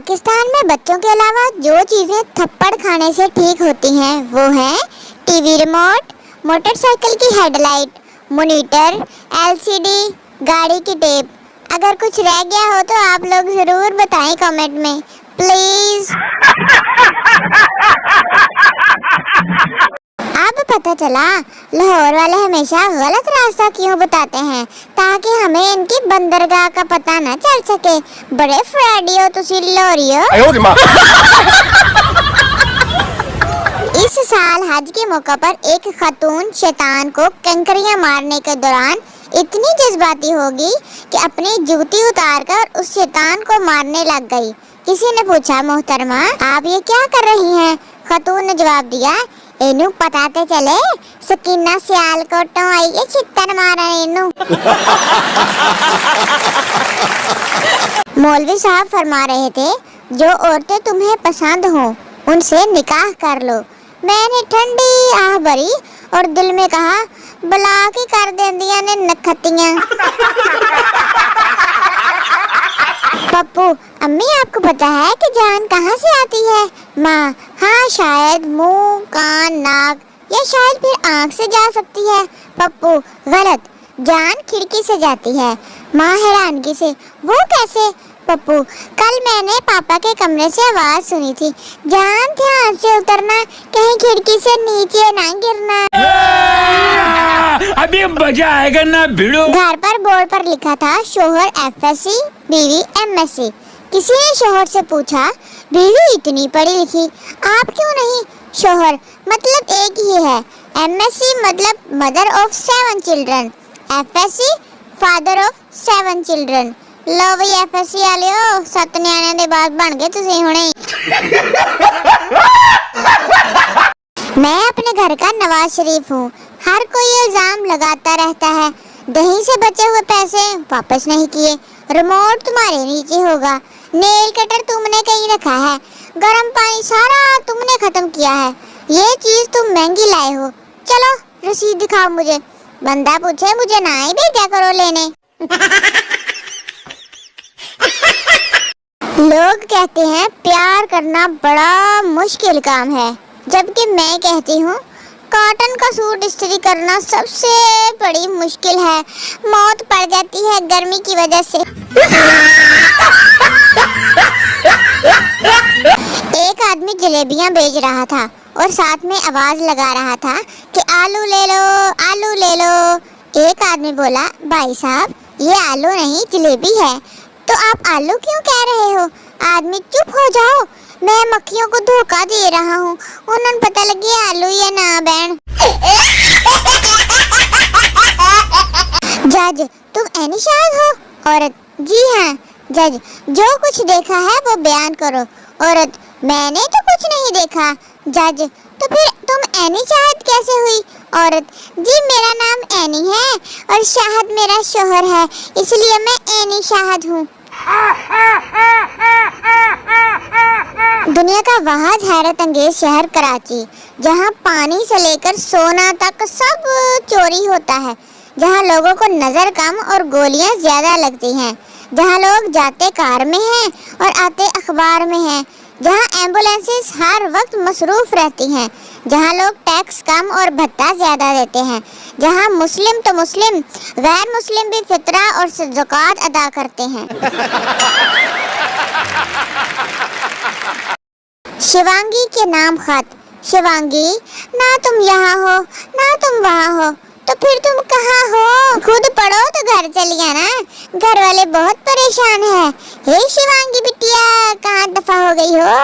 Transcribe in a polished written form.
पाकिस्तान में बच्चों के अलावा जो चीजें थप्पड़ खाने से ठीक होती हैं वो है टीवी रिमोट, मोटरसाइकिल की हेडलाइट, मॉनिटर, एलसीडी, गाड़ी की टेप। अगर कुछ रह गया हो तो आप लोग जरूर बताएं कमेंट में प्लीज। अब पता चला लाहौर वाले हमेशा गलत रास्ता क्यों बताते हैं, ताकि हमें इनकी बंदरगाह का पता न चल सके। बड़े फ्रॉडी हो तुसी लाहौरियो। इस साल हज के मौके पर एक खातून शैतान को कंकरियां मारने के दौरान इतनी जज्बाती होगी कि अपनी जूती उतार कर उस शैतान को मारने लग गई। किसी ने पूछा, मोहतरमा आप ये क्या कर रही हैं? खातून ने जवाब दिया, एनू पता ते चले सकीना सियाल कोटों आई है छित्तर मारा एनू। मौलवी साहब फरमा रहे थे, जो औरतें तुम्हें पसंद हो उनसे निकाह कर लो। मैंने ठंडी आह भरी और दिल में कहा, बला की कर देंदियां ने नखतियां। पप्पू, अम्मी आपको पता है कि जान कहाँ से आती है? माँ, हाँ शायद मुंह, कान, नाक या शायद फिर आँख से जा सकती है। पप्पू, गलत, जान खिड़की से जाती है। माँ हैरानगी से, वो कैसे? पप्पू, कल मैंने पापा के कमरे से आवाज सुनी थी, जान ध्यान से उतरना, कहीं खिड़की से नीचे ना गिरना। अभी मजा आएगा ना भिड़ो। घर पर बोर्ड पर लिखा था, शोहर एफएससी, बीवी एमएससी। किसी ने शोहर से पूछा, बीवी इतनी पढ़ी लिखी, आप क्यों नहीं? शोहर, मतलब एक ही है। एमएससी मतलब mother of 7 children, FSc father of 7 children. लो भाई एफएससी वालियो, 7 न्याणियां दे बाप बन गए तुसीं हुणे। मैं अपने घर का नवाज शरीफ हूँ। हर कोई इल्जाम लगाता रहता है, दही से बचे हुए पैसे वापस नहीं किए, रिमोट तुम्हारे नीचे होगा, नेल कटर तुमने कहीं रखा है, गर्म पानी सारा तुमने खत्म किया है, ये चीज तुम महंगी लाए हो, चलो रसीद दिखाओ मुझे। बंदा पूछे, मुझे ना ही भेजा करो लेने। लोग कहते हैं प्यार करना बड़ा मुश्किल काम है, जबकि मैं कहती हूँ कॉटन का सूट इस्त्री करना सबसे बड़ी मुश्किल है। मौत पड़ जाती है गर्मी की वजह से। एक आदमी जलेबियां बेच रहा था और साथ में आवाज लगा रहा था कि आलू ले लो, आलू ले लो। एक आदमी बोला, भाई साहब ये आलू नहीं जलेबी है, तो आप आलू क्यों कह रहे हो? आदमी, चुप हो जाओ, मैं मक्खियों को धोखा दे रहा हूँ, उन्हें पता लगे आलू या ना बैन। जज, तुम एनिशाद हो? औरत, जी हाँ। जज, जो कुछ देखा है वो बयान करो। औरत, मैंने तो कुछ नहीं देखा। जज, तो फिर तुम एनिशाद कैसे हुई? औरत, जी मेरा नाम एनी है और शाहद मेरा शोहर है, इसलिए मैं एनी शाहद हूँ। दुनिया का वाहिद हैरत अंगेज शहर कराची, जहाँ पानी से लेकर सोना तक सब चोरी होता है, जहाँ लोगों को नजर कम और गोलियां ज्यादा लगती हैं, जहाँ लोग जाते कार में हैं और आते अखबार में हैं, जहाँ एम्बुलेंसेस हर वक्त मसरूफ रहती हैं, जहाँ लोग टैक्स कम और भत्ता ज्यादा देते हैं, जहाँ मुस्लिम तो मुस्लिम गैर मुस्लिम भी फितरा और ज़कात अदा करते हैं। शिवांगी के नाम खत। शिवांगी, ना तुम यहाँ हो ना तुम वहाँ हो, तो फिर तुम कहाँ हो? खुद पढ़ो तो घर चलिए ना, घर वाले बहुत परेशान है। हे शिवांगी बिटिया, कहाँ दफा हो गई हो?